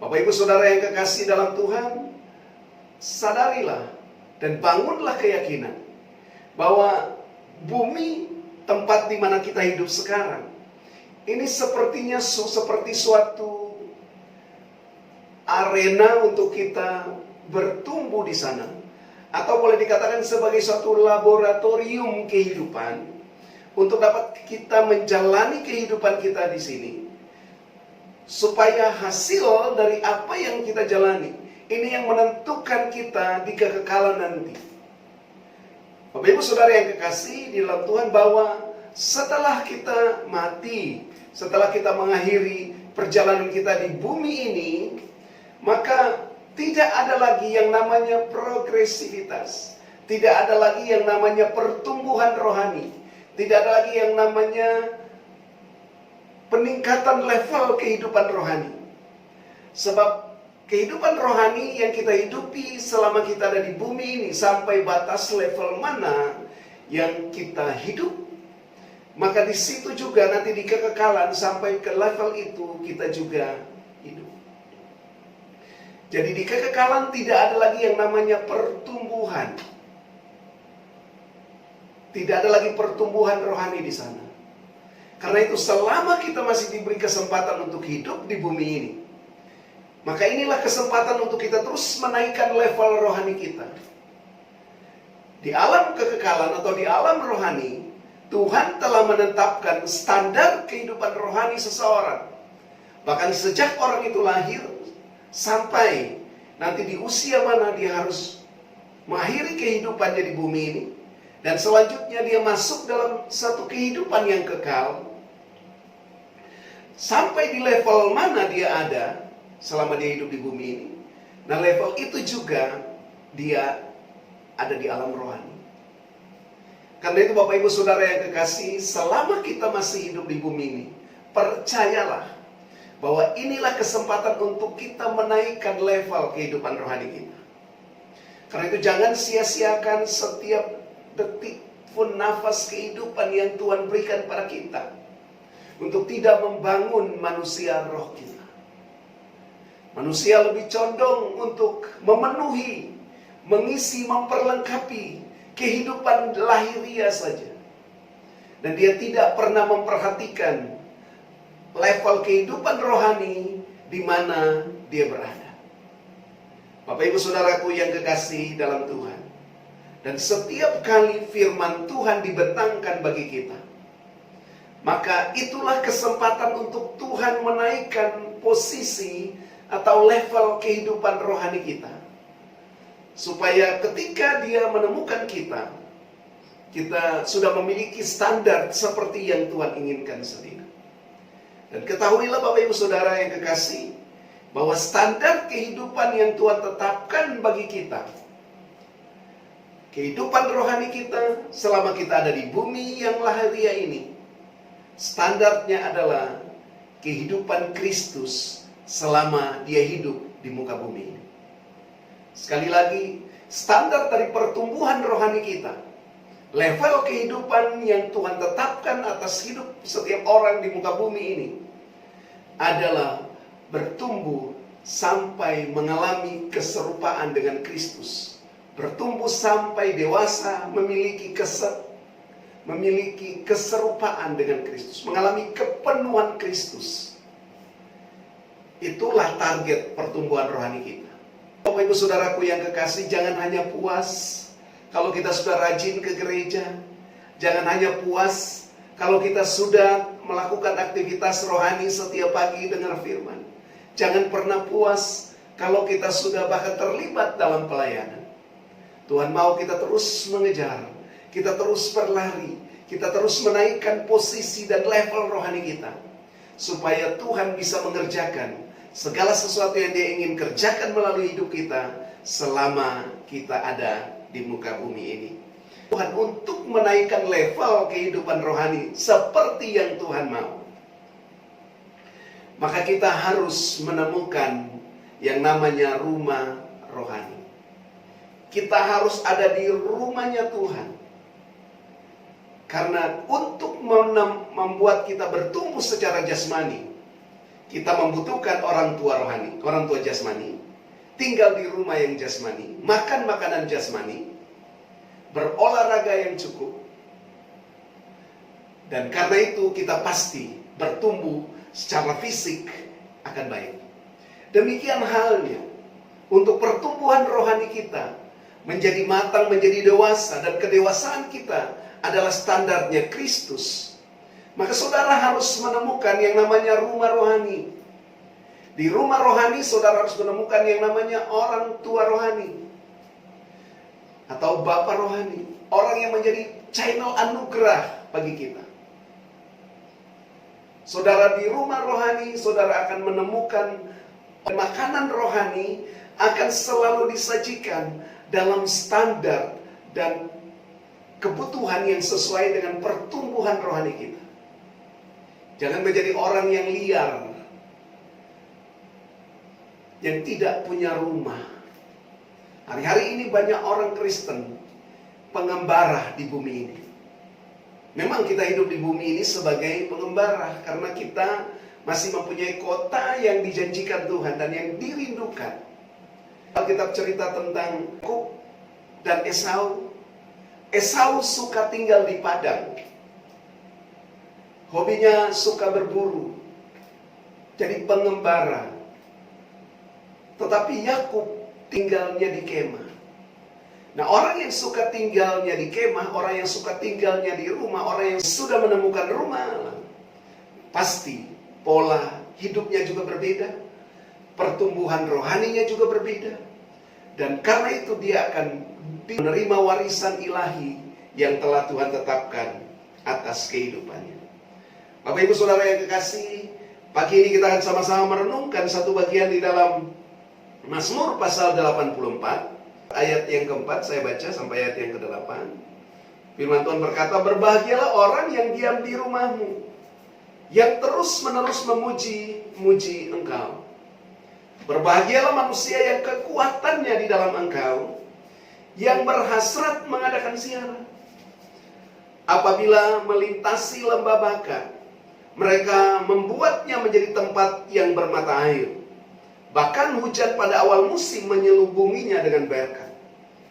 Bapak Ibu Saudara yang kekasih dalam Tuhan, sadarilah dan bangunlah keyakinan bahwa bumi, tempat di mana kita hidup sekarang, ini sepertinya seperti suatu arena untuk kita bertumbuh di sana, atau boleh dikatakan sebagai suatu laboratorium kehidupan untuk dapat kita menjalani kehidupan kita di sini, supaya hasil dari apa yang kita jalani ini yang menentukan kita di kekekalan nanti. Bapak Ibu Saudara yang kekasih di dalam Tuhan, bahwa setelah kita mati, setelah kita mengakhiri perjalanan kita di bumi ini, maka tidak ada lagi yang namanya progresivitas, tidak ada lagi yang namanya pertumbuhan rohani, tidak ada lagi yang namanya peningkatan level kehidupan rohani. Sebab kehidupan rohani yang kita hidupi selama kita ada di bumi ini, sampai batas level mana yang kita hidup, maka di situ juga nanti di kekekalan sampai ke level itu kita juga hidup. Jadi di kekekalan tidak ada lagi yang namanya pertumbuhan. Tidak ada lagi pertumbuhan rohani di sana. Karena itu selama kita masih diberi kesempatan untuk hidup di bumi ini, maka inilah kesempatan untuk kita terus menaikkan level rohani kita. Di alam kekekalan atau di alam rohani, Tuhan telah menetapkan standar kehidupan rohani seseorang. Bahkan sejak orang itu lahir, sampai nanti di usia mana dia harus mengakhiri kehidupannya di bumi ini, dan selanjutnya dia masuk dalam satu kehidupan yang kekal. Sampai di level mana dia ada selama dia hidup di bumi ini, nah level itu juga dia ada di alam rohani. Karena itu Bapak Ibu Saudara yang kekasih, selama kita masih hidup di bumi ini, percayalah bahwa inilah kesempatan untuk kita menaikkan level kehidupan rohani kita. Karena itu jangan sia-siakan setiap detik pun nafas kehidupan yang Tuhan berikan pada kita, untuk tidak membangun manusia roh kita. Manusia lebih condong untuk memenuhi, mengisi, memperlengkapi kehidupan lahiriah saja. Dan dia tidak pernah memperhatikan level kehidupan rohani di mana dia berada. Bapak Ibu Saudaraku yang kekasih dalam Tuhan, dan setiap kali firman Tuhan dibentangkan bagi kita, maka itulah kesempatan untuk Tuhan menaikkan posisi atau level kehidupan rohani kita. Supaya ketika dia menemukan kita, kita sudah memiliki standar seperti yang Tuhan inginkan sendiri. Dan ketahuilah Bapak Ibu Saudara yang kekasih, bahwa standar kehidupan yang Tuhan tetapkan bagi kita, kehidupan rohani kita selama kita ada di bumi yang lahiriah ini, standarnya adalah kehidupan Kristus selama dia hidup di muka bumi ini. Sekali lagi, standar dari pertumbuhan rohani kita, level kehidupan yang Tuhan tetapkan atas hidup setiap orang di muka bumi ini, adalah bertumbuh sampai mengalami keserupaan dengan Kristus. Bertumbuh sampai dewasa, memiliki keserupaan dengan Kristus, mengalami kepenuhan Kristus. Itulah target pertumbuhan rohani kita. Bapak Ibu Saudaraku yang kekasih, jangan hanya puas kalau kita sudah rajin ke gereja. Jangan hanya puas kalau kita sudah melakukan aktivitas rohani setiap pagi dengar firman. Jangan pernah puas kalau kita sudah bahkan terlibat dalam pelayanan. Tuhan mau kita terus mengejar, kita terus berlari, kita terus menaikkan posisi dan level rohani kita, supaya Tuhan bisa mengerjakan segala sesuatu yang Dia ingin kerjakan melalui hidup kita selama kita ada di muka bumi ini. Tuhan untuk menaikkan level kehidupan rohani seperti yang Tuhan mau, maka kita harus menemukan yang namanya rumah rohani. Kita harus ada di rumahnya Tuhan. Karena untuk membuat kita bertumbuh secara jasmani, Kita membutuhkan orang tua rohani, orang tua jasmani, tinggal di rumah yang jasmani, makan makanan jasmani, berolahraga yang cukup. Dan karena itu kita pasti bertumbuh secara fisik akan baik. Demikian halnya untuk pertumbuhan rohani kita menjadi matang, menjadi dewasa, dan kedewasaan kita adalah standarnya Kristus. Maka saudara harus menemukan yang namanya rumah rohani. Di rumah rohani saudara harus menemukan yang namanya orang tua rohani atau bapak rohani, orang yang menjadi channel anugerah bagi kita. Saudara di rumah rohani, saudara akan menemukan makanan rohani akan selalu disajikan dalam standar dan kebutuhan yang sesuai dengan pertumbuhan rohani kita. Jangan menjadi orang yang liar, yang tidak punya rumah. Hari-hari ini banyak orang Kristen pengembara di bumi ini. Memang kita hidup di bumi ini sebagai pengembara karena kita masih mempunyai kota yang dijanjikan Tuhan dan yang dirindukan. Alkitab cerita tentang Yakub dan Esau. Esau suka tinggal di padang. Hobinya suka berburu. Jadi pengembara. Tetapi Yakub tinggalnya di kemah. Nah, orang yang suka tinggalnya di kemah, orang yang suka tinggalnya di rumah, orang yang sudah menemukan rumah, pasti pola hidupnya juga berbeda, pertumbuhan rohaninya juga berbeda, dan karena itu dia akan menerima warisan ilahi yang telah Tuhan tetapkan atas kehidupannya. Bapak Ibu Saudara yang kekasih, pagi ini kita akan sama-sama merenungkan satu bagian di dalam Mazmur pasal 84. Ayat yang keempat saya baca sampai ayat yang ke-8. Firman Tuhan berkata, berbahagialah orang yang diam di rumahmu, yang terus-menerus memuji engkau. Berbahagialah manusia yang kekuatannya di dalam engkau, yang berhasrat mengadakan ziarah. Apabila melintasi lembah Baka, mereka membuatnya menjadi tempat yang bermata air. Bahkan hujan pada awal musim menyelubunginya dengan berkat.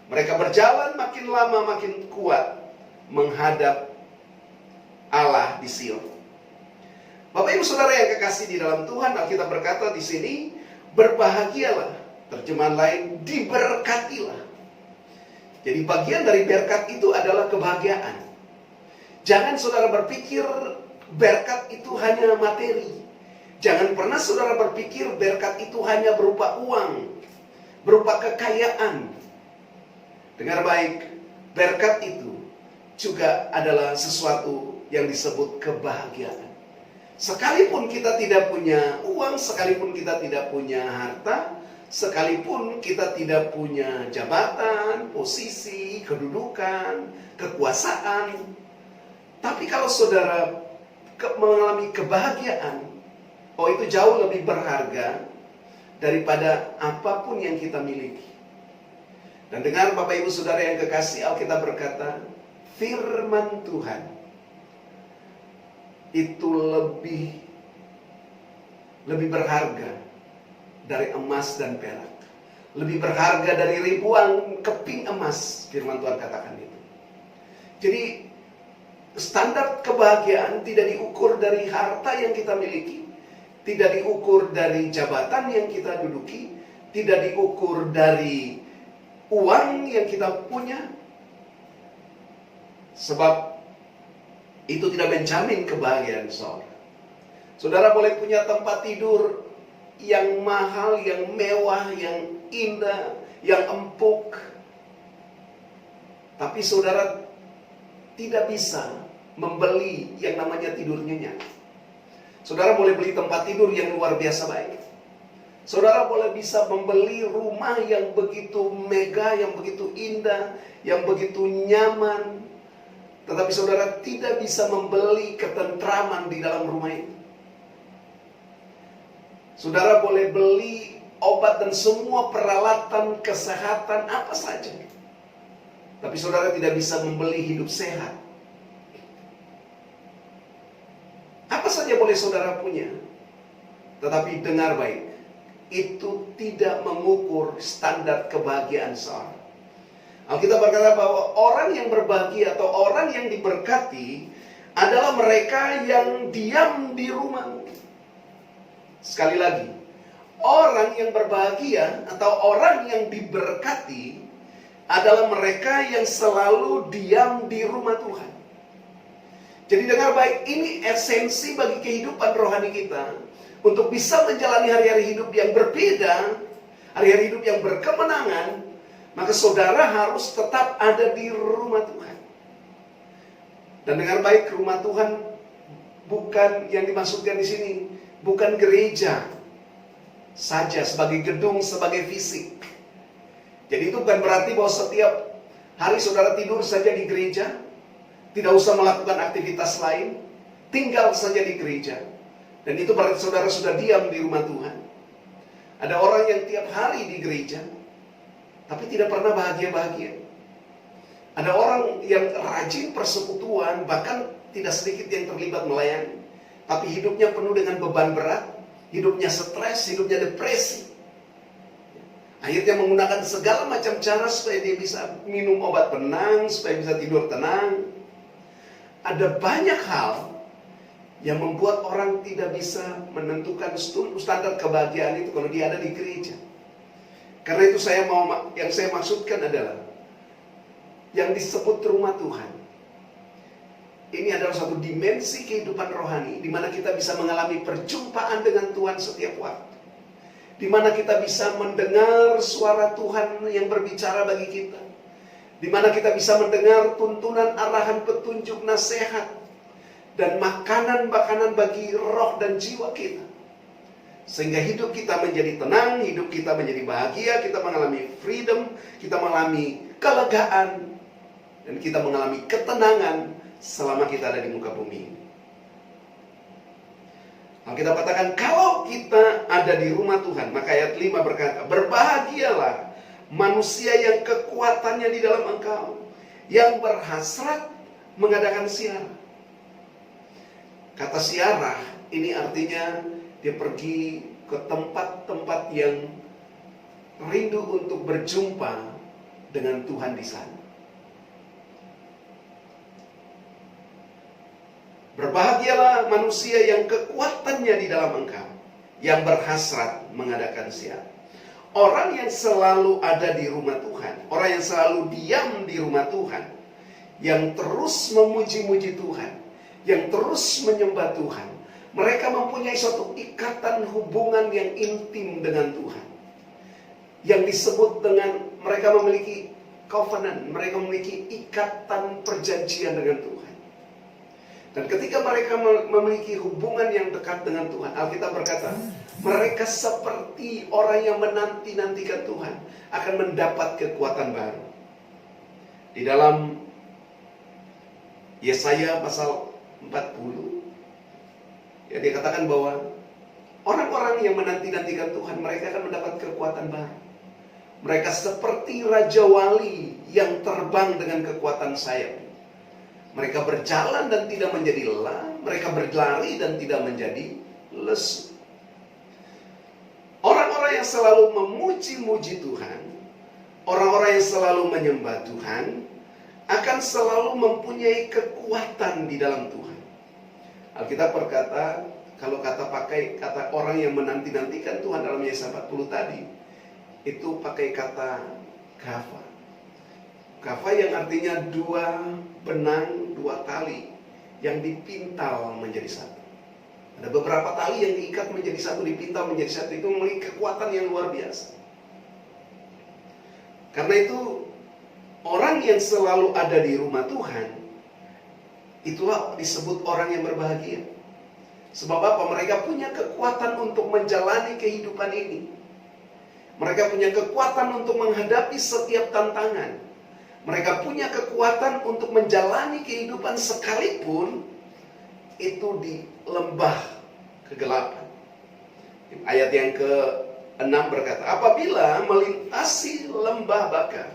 Mereka berjalan makin lama makin kuat menghadap Allah di Sion. Bapak Ibu Saudara yang kekasih di dalam Tuhan, Alkitab berkata di sini, berbahagialah. Terjemahan lain, diberkatilah. Jadi bagian dari berkat itu adalah kebahagiaan. Jangan saudara berpikir berkat itu hanya materi. Jangan pernah saudara berpikir berkat itu hanya berupa uang, berupa kekayaan. Dengar baik, berkat itu juga adalah sesuatu yang disebut kebahagiaan. Sekalipun kita tidak punya uang, sekalipun kita tidak punya harta, sekalipun kita tidak punya jabatan, posisi, kedudukan, kekuasaan, tapi kalau saudara mengalami kebahagiaan, oh itu jauh lebih berharga daripada apapun yang kita miliki. Dan dengar Bapak Ibu Saudara yang kekasih, Alkitab berkata, firman Tuhan itu lebih berharga dari emas dan perak. Lebih berharga dari ribuan keping emas, firman Tuhan katakan itu. Jadi standar kebahagiaan tidak diukur dari harta yang kita miliki, tidak diukur dari jabatan yang kita duduki, tidak diukur dari uang yang kita punya. Sebab itu tidak menjamin kebahagiaan seorang. Saudara boleh punya tempat tidur yang mahal, yang mewah, yang indah, yang empuk, tapi saudara tidak bisa membeli yang namanya tidur nyenyak. Saudara boleh beli tempat tidur yang luar biasa baik. Saudara boleh bisa membeli rumah yang begitu megah, yang begitu indah, yang begitu nyaman. Tetapi saudara tidak bisa membeli ketentraman di dalam rumah itu. Saudara boleh beli obat dan semua peralatan kesehatan apa saja, tapi saudara tidak bisa membeli hidup sehat. Apa saja boleh saudara punya, Tetapi dengar baik, itu tidak mengukur standar kebahagiaan seorang. Alkitab berkata bahwa orang yang berbahagia atau orang yang diberkati adalah mereka yang diam di rumah. Sekali lagi, orang yang berbahagia atau orang yang diberkati adalah mereka yang selalu diam di rumah Tuhan. Jadi dengar baik, ini esensi bagi kehidupan rohani kita. Untuk bisa menjalani hari-hari hidup yang berbeda, hari-hari hidup yang berkemenangan, maka saudara harus tetap ada di rumah Tuhan. Dan dengar baik, rumah Tuhan bukan yang dimaksudkan di sini, bukan gereja saja sebagai gedung, sebagai fisik. Jadi itu bukan berarti bahwa setiap hari saudara tidur saja di gereja, tidak usah melakukan aktivitas lain, tinggal saja di gereja. Dan itu berarti saudara sudah diam di rumah Tuhan. Ada orang yang tiap hari di gereja, tapi tidak pernah bahagia-bahagia. Ada orang yang rajin persekutuan, bahkan tidak sedikit yang terlibat melayani, tapi hidupnya penuh dengan beban berat, hidupnya stres, hidupnya depresi. Akhirnya menggunakan segala macam cara supaya dia bisa minum obat penang, supaya bisa tidur tenang. Ada banyak hal yang membuat orang tidak bisa menentukan standar kebahagiaan itu kalau dia ada di gereja. Karena itu yang saya maksudkan adalah yang disebut rumah Tuhan. Ini adalah suatu dimensi kehidupan rohani di mana kita bisa mengalami perjumpaan dengan Tuhan setiap waktu. Di mana kita bisa mendengar suara Tuhan yang berbicara bagi kita. Di mana kita bisa mendengar tuntunan, arahan, petunjuk, nasihat dan makanan-makanan bagi roh dan jiwa kita. Sehingga hidup kita menjadi tenang, hidup kita menjadi bahagia, kita mengalami freedom, kita mengalami kelegaan, dan kita mengalami ketenangan selama kita ada di muka bumi ini. Kita katakan, kalau kita ada di rumah Tuhan, maka ayat 5 berkata, berbahagialah manusia yang kekuatannya di dalam Engkau, yang berhasrat mengadakan ziarah. Kata ziarah ini artinya dia pergi ke tempat-tempat yang rindu untuk berjumpa dengan Tuhan di sana. Berbahagialah manusia yang kekuatannya di dalam Engkau, yang berhasrat mengadakan ziarah. Orang yang selalu ada di rumah Tuhan, orang yang selalu diam di rumah Tuhan, yang terus memuji-muji Tuhan, yang terus menyembah Tuhan, mereka mempunyai suatu ikatan hubungan yang intim dengan Tuhan, yang disebut dengan mereka memiliki covenant, mereka memiliki ikatan perjanjian dengan Tuhan. Dan ketika mereka memiliki hubungan yang dekat dengan Tuhan, Alkitab berkata, mereka seperti orang yang menanti-nantikan Tuhan akan mendapat kekuatan baru. Di dalam Yesaya pasal 40, ya, dia katakan bahwa orang-orang yang menanti-nantikan Tuhan, mereka akan mendapat kekuatan baru. Mereka seperti raja wali yang terbang dengan kekuatan sayap. Mereka berjalan dan tidak menjadi lelah, mereka berlari dan tidak menjadi lesu. Orang-orang yang selalu memuji-muji Tuhan, orang-orang yang selalu menyembah Tuhan, akan selalu mempunyai kekuatan di dalam Tuhan. Alkitab berkata, kalau pakai kata orang yang menanti-nantikan Tuhan dalam Yesaya 40 tadi, itu pakai kata gava. Gava yang artinya dua benang, dua tali yang dipintal menjadi satu. Ada beberapa tali yang diikat menjadi satu, dipintal menjadi satu. Itu memiliki kekuatan yang luar biasa. Karena itu, orang yang selalu ada di rumah Tuhan, itulah disebut orang yang berbahagia. Sebab apa? Mereka punya kekuatan untuk menjalani kehidupan ini. Mereka punya kekuatan untuk menghadapi setiap tantangan. Mereka punya kekuatan untuk menjalani kehidupan sekalipun itu di lembah kegelapan. Ayat yang ke-6 berkata, apabila melintasi lembah bakar,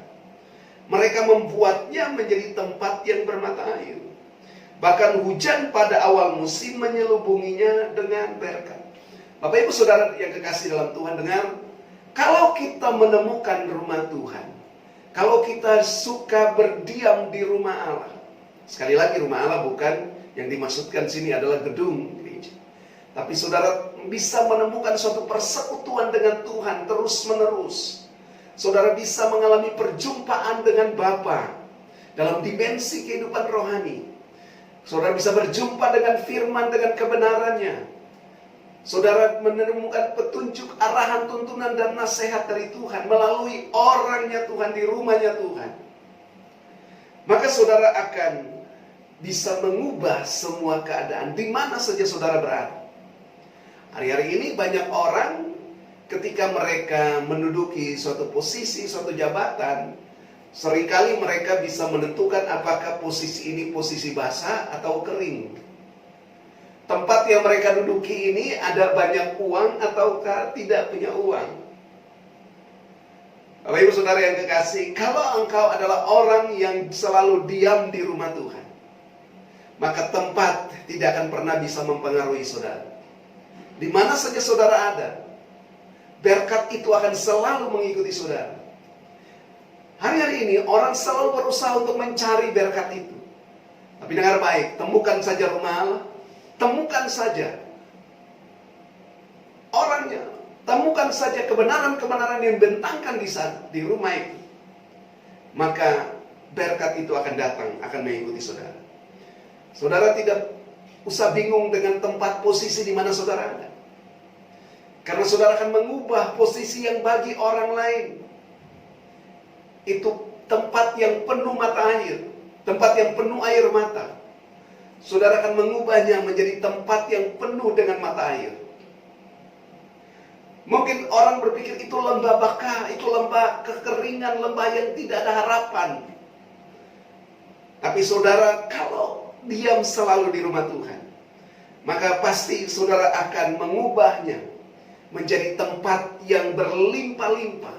mereka membuatnya menjadi tempat yang bermata air. Bahkan hujan pada awal musim menyelubunginya dengan berkat. Bapak Ibu Saudara yang kekasih dalam Tuhan, dengar, kalau kita menemukan rumah Tuhan, kalau kita suka berdiam di rumah Allah, sekali lagi rumah Allah bukan yang dimaksudkan sini adalah gedung gereja, tapi saudara bisa menemukan suatu persekutuan dengan Tuhan terus menerus. Saudara bisa mengalami perjumpaan dengan Bapa dalam dimensi kehidupan rohani. Saudara bisa berjumpa dengan firman, dengan kebenarannya. Saudara menemukan petunjuk, arahan, tuntunan, dan nasihat dari Tuhan melalui orangnya Tuhan, di rumahnya Tuhan. Maka saudara akan bisa mengubah semua keadaan di mana saja saudara berada. Hari-hari ini banyak orang ketika mereka menduduki suatu posisi, suatu jabatan, seringkali mereka bisa menentukan apakah posisi ini posisi basah atau kering. Tempat yang mereka duduki ini ada banyak uang ataukah tidak punya uang. Bapak Ibu Saudara yang kekasih, kalau engkau adalah orang yang selalu diam di rumah Tuhan, maka tempat tidak akan pernah bisa mempengaruhi saudara. Di mana saja saudara ada, berkat itu akan selalu mengikuti saudara. Hari-hari ini orang selalu berusaha untuk mencari berkat itu. Tapi dengar baik, temukan saja rumah Allah, temukan saja orangnya, temukan saja kebenaran-kebenaran yang bentangkan di rumah itu. Maka berkat itu akan datang, akan mengikuti saudara. Saudara tidak usah bingung dengan tempat posisi di mana saudara ada. Karena saudara akan mengubah posisi yang bagi orang lain itu tempat yang penuh mata air, tempat yang penuh air mata. Saudara akan mengubahnya menjadi tempat yang penuh dengan mata air. Mungkin orang berpikir itu lembah baka, itu lembah kekeringan, lembah yang tidak ada harapan. Tapi saudara, kalau diam selalu di rumah Tuhan, maka pasti saudara akan mengubahnya menjadi tempat yang berlimpah-limpah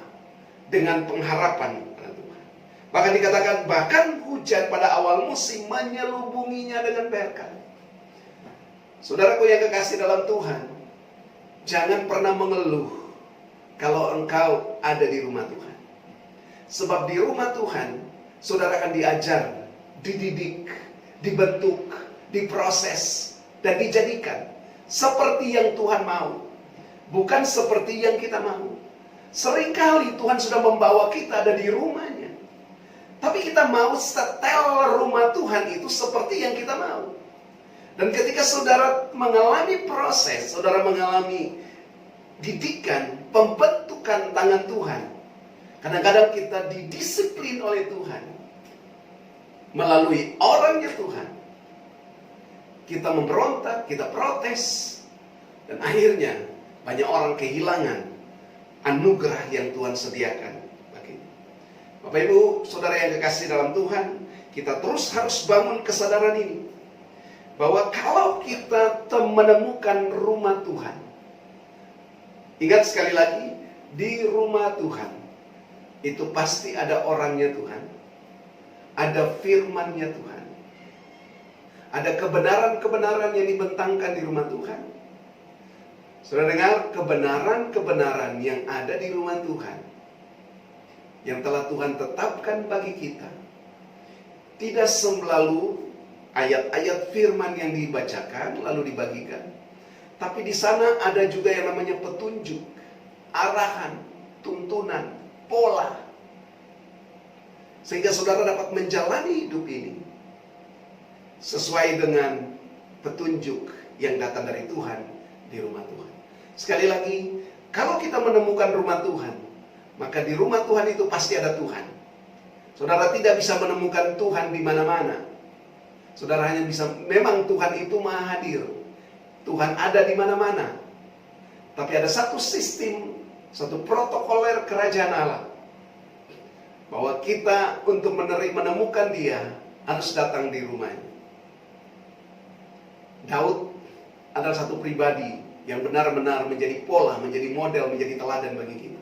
dengan pengharapan pada Tuhan. Bahkan dikatakan, bahkan hujan pada awal musim menyelubunginya dengan berkat. Saudaraku yang kekasih dalam Tuhan, jangan pernah mengeluh kalau engkau ada di rumah Tuhan. Sebab di rumah Tuhan, saudara akan diajar, dididik, dibentuk, diproses, dan dijadikan seperti yang Tuhan mau, bukan seperti yang kita mau. Seringkali Tuhan sudah membawa kita ada di rumahnya, tapi kita mau setel rumah Tuhan itu seperti yang kita mau. Dan ketika saudara mengalami proses, saudara mengalami didikan, pembentukan tangan Tuhan, kadang-kadang kita didisiplin oleh Tuhan melalui orangnya Tuhan. Kita memberontak, kita protes, dan akhirnya banyak orang kehilangan anugerah yang Tuhan sediakan baginya. Bapak Ibu, saudara yang kekasih dalam Tuhan, kita terus harus bangun kesadaran ini, bahwa kalau kita menemukan rumah Tuhan, ingat sekali lagi, di rumah Tuhan itu pasti ada orangnya Tuhan, ada firman-Nya Tuhan, ada kebenaran-kebenaran yang dibentangkan di rumah Tuhan. Saudara dengar, kebenaran-kebenaran yang ada di rumah Tuhan, yang telah Tuhan tetapkan bagi kita, tidak selalu ayat-ayat firman yang dibacakan lalu dibagikan, tapi di sana ada juga yang namanya petunjuk, arahan, tuntunan, pola, sehingga saudara dapat menjalani hidup ini sesuai dengan petunjuk yang datang dari Tuhan di rumah Tuhan. Sekali lagi, kalau kita menemukan rumah Tuhan, maka di rumah Tuhan itu pasti ada Tuhan. Saudara tidak bisa menemukan Tuhan di mana-mana. Saudara hanya bisa, memang Tuhan itu maha hadir, Tuhan ada di mana-mana. Tapi ada satu sistem, satu protokoler kerajaan Allah, bahwa kita untuk menemukan Dia harus datang di rumahnya. Daud adalah satu pribadi yang benar-benar menjadi pola, menjadi model, menjadi teladan bagi kita.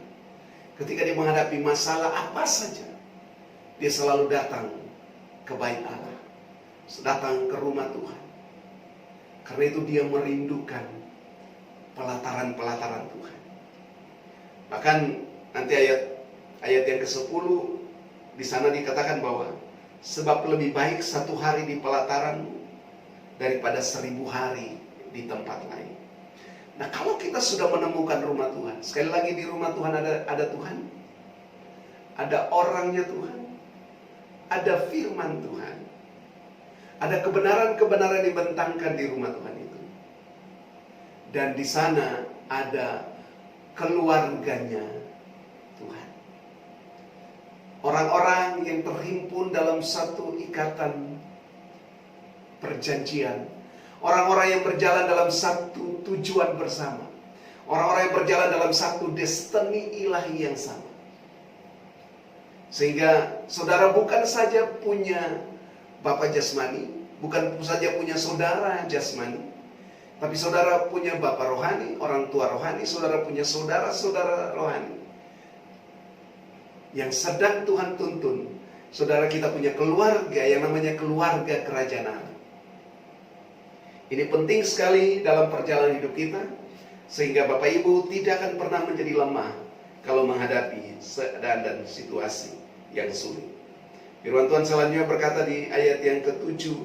Ketika dia menghadapi masalah apa saja, dia selalu datang ke bait Allah, datang ke rumah Tuhan. Karena itu dia merindukan pelataran-pelataran Tuhan. Bahkan nanti ayat yang ke-10 di sana dikatakan bahwa sebab lebih baik 1 hari di pelataran daripada 1000 hari di tempat lain. Nah, kalau kita sudah menemukan rumah Tuhan, sekali lagi di rumah Tuhan ada Tuhan, ada orangnya Tuhan, ada firman Tuhan, ada kebenaran-kebenaran yang dibentangkan di rumah Tuhan itu. Dan di sana ada keluarganya Tuhan. Orang-orang yang terhimpun dalam satu ikatan perjanjian. Orang-orang yang berjalan dalam satu tujuan bersama. Orang-orang yang berjalan dalam satu destiny ilahi yang sama. Sehingga saudara bukan saja punya Bapa jasmani, bukan saja punya saudara jasmani, tapi saudara punya Bapa rohani, orang tua rohani, saudara punya saudara-saudara rohani. Yang sedang Tuhan tuntun, saudara kita punya keluarga yang namanya keluarga kerajaan Allah. Ini penting sekali dalam perjalanan hidup kita, sehingga Bapak Ibu tidak akan pernah menjadi lemah kalau menghadapi keadaan dan situasi yang sulit. Firman Tuhan selanjutnya berkata di ayat yang ke-7,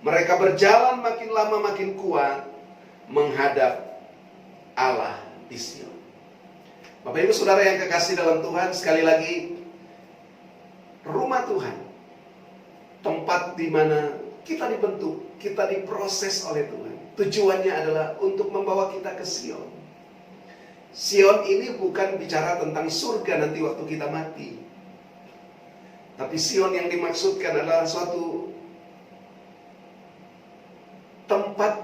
mereka berjalan makin lama makin kuat menghadap Allah di Sion. Bapak Ibu Saudara yang kekasih dalam Tuhan, sekali lagi, rumah Tuhan, tempat di mana kita dibentuk, kita diproses oleh Tuhan. Tujuannya adalah untuk membawa kita ke Sion. Sion ini bukan bicara tentang surga nanti waktu kita mati. Tapi Sion yang dimaksudkan adalah suatu tempat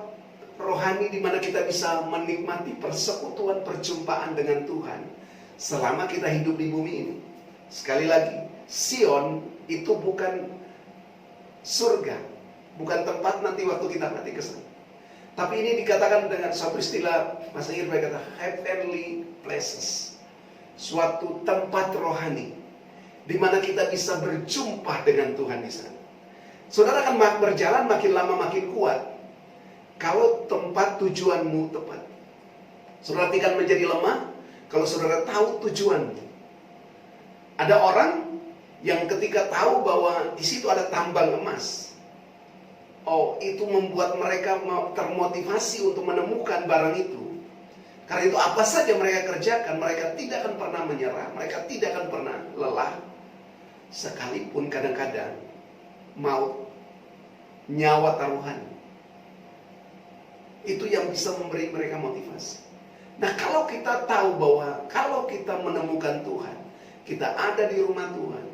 rohani di mana kita bisa menikmati persekutuan perjumpaan dengan Tuhan selama kita hidup di bumi ini. Sekali lagi, Sion itu bukan surga, bukan tempat nanti waktu kita mati ke sana. Tapi ini dikatakan dengan suatu istilah bahasa Inggris, kata heavenly places, suatu tempat rohani di mana kita bisa berjumpa dengan Tuhan di sana. Saudara akan berjalan makin lama makin kuat kalau tempat tujuanmu tepat. Saudara tidak menjadi lemah kalau saudara tahu tujuanmu. Ada orang yang ketika tahu bahwa di situ ada tambang emas, itu membuat mereka termotivasi untuk menemukan barang itu. Karena itu apa saja mereka kerjakan, mereka tidak akan pernah menyerah, mereka tidak akan pernah lelah. Sekalipun kadang-kadang maut, nyawa taruhan, itu yang bisa memberi mereka motivasi. Nah, kalau kita tahu bahwa kalau kita menemukan Tuhan, kita ada di rumah Tuhan,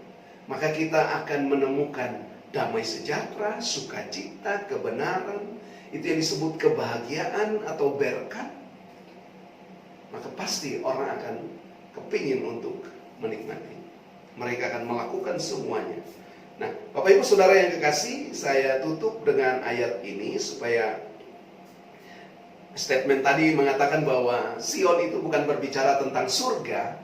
maka kita akan menemukan damai sejahtera, sukacita, kebenaran. Itu yang disebut kebahagiaan atau berkat. Maka pasti orang akan kepingin untuk menikmati. Mereka akan melakukan semuanya. Nah, Bapak Ibu Saudara yang kekasih, saya tutup dengan ayat ini supaya statement tadi mengatakan bahwa Sion itu bukan berbicara tentang surga,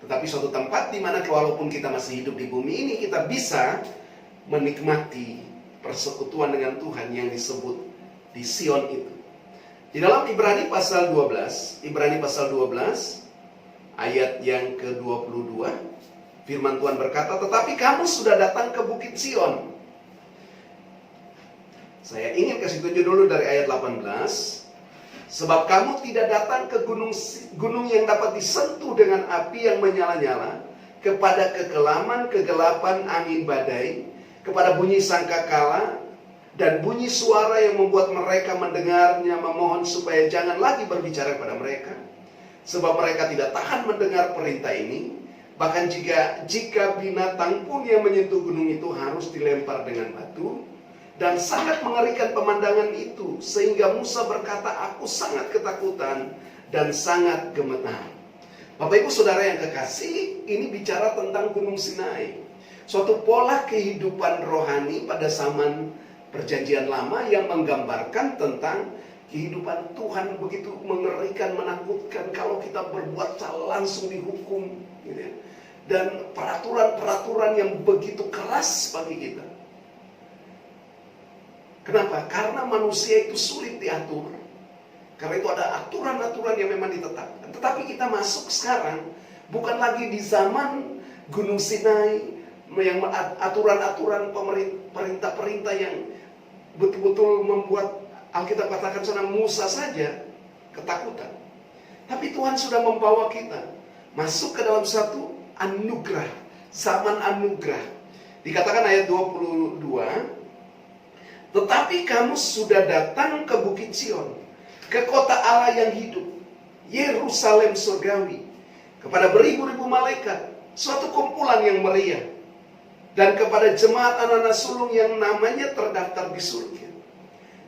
tetapi suatu tempat di mana walaupun kita masih hidup di bumi ini, kita bisa menikmati persekutuan dengan Tuhan yang disebut di Sion itu. Di dalam Ibrani pasal 12 ayat yang ke-22, firman Tuhan berkata, tetapi kamu sudah datang ke Bukit Sion. Saya ingin kasih tunjuk dulu dari ayat 18. Sebab kamu tidak datang ke gunung yang dapat disentuh dengan api yang menyala-nyala, kepada kegelapan angin badai, kepada bunyi sangkakala, dan bunyi suara yang membuat mereka mendengarnya memohon supaya jangan lagi berbicara kepada mereka. Sebab mereka tidak tahan mendengar perintah ini. Bahkan jika binatang pun yang menyentuh gunung itu harus dilempar dengan batu. Dan sangat mengerikan pemandangan itu, sehingga Musa berkata, aku sangat ketakutan dan sangat gemetar. Bapak Ibu Saudara yang kekasih, ini bicara tentang Gunung Sinai, suatu pola kehidupan rohani pada zaman Perjanjian Lama yang menggambarkan tentang kehidupan Tuhan begitu mengerikan, menakutkan. Kalau kita berbuat salah langsung dihukum, gitu ya. Dan peraturan-peraturan yang begitu keras bagi kita. Kenapa? Karena manusia itu sulit diatur. Karena itu ada aturan-aturan yang memang ditetapkan. Tetapi kita masuk sekarang bukan lagi di zaman Gunung Sinai, yang aturan-aturan perintah-perintah yang betul-betul membuat Alkitab katakan sana Musa saja ketakutan. Tapi Tuhan sudah membawa kita masuk ke dalam satu anugerah, zaman anugerah. Dikatakan ayat 22, tetapi kamu sudah datang ke Bukit Sion, ke kota Allah yang hidup, Yerusalem surgawi, kepada beribu-ribu malaikat, suatu kumpulan yang meriah, dan kepada jemaat anak-anak sulung yang namanya terdaftar di surga,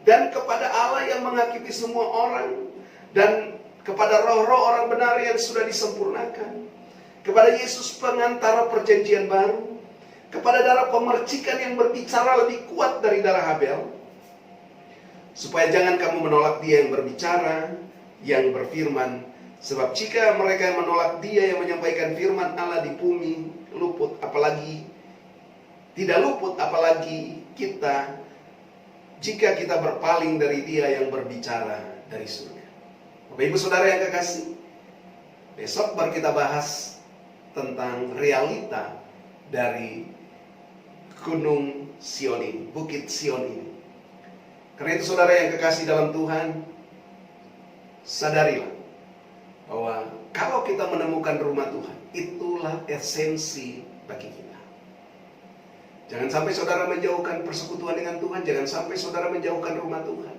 dan kepada Allah yang menghakimi semua orang, dan kepada roh-roh orang benar yang sudah disempurnakan, kepada Yesus pengantara perjanjian baru, kepada darah pemercikan yang berbicara lebih kuat dari darah Habel, supaya jangan kamu menolak dia yang berbicara, yang berfirman. Sebab jika mereka yang menolak dia yang menyampaikan firman Allah di bumi tidak luput apalagi kita, jika kita berpaling dari dia yang berbicara dari surga. Bapak Ibu Saudara yang kekasih, besok baru kita bahas tentang realita dari Gunung Sion ini, Bukit Sion ini. Karena itu saudara yang kekasih dalam Tuhan, sadarilah bahwa kalau kita menemukan rumah Tuhan, itulah esensi bagi kita. Jangan sampai saudara menjauhkan persekutuan dengan Tuhan. Jangan sampai saudara menjauhkan rumah Tuhan.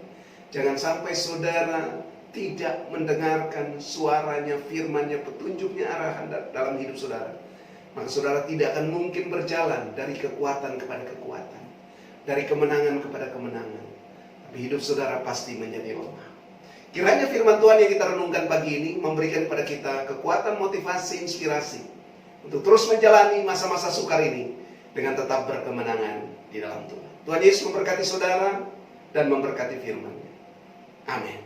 Jangan sampai saudara tidak mendengarkan suaranya, firmannya, petunjuknya, arahan dalam hidup saudara. Maka saudara tidak akan mungkin berjalan dari kekuatan kepada kekuatan, dari kemenangan kepada kemenangan. Tapi hidup saudara pasti menjadi lemah. Kiranya firman Tuhan yang kita renungkan pagi ini memberikan kepada kita kekuatan, motivasi, inspirasi untuk terus menjalani masa-masa sukar ini dengan tetap berkemenangan di dalam Tuhan. Tuhan Yesus memberkati saudara dan memberkati firman-Nya. Amin.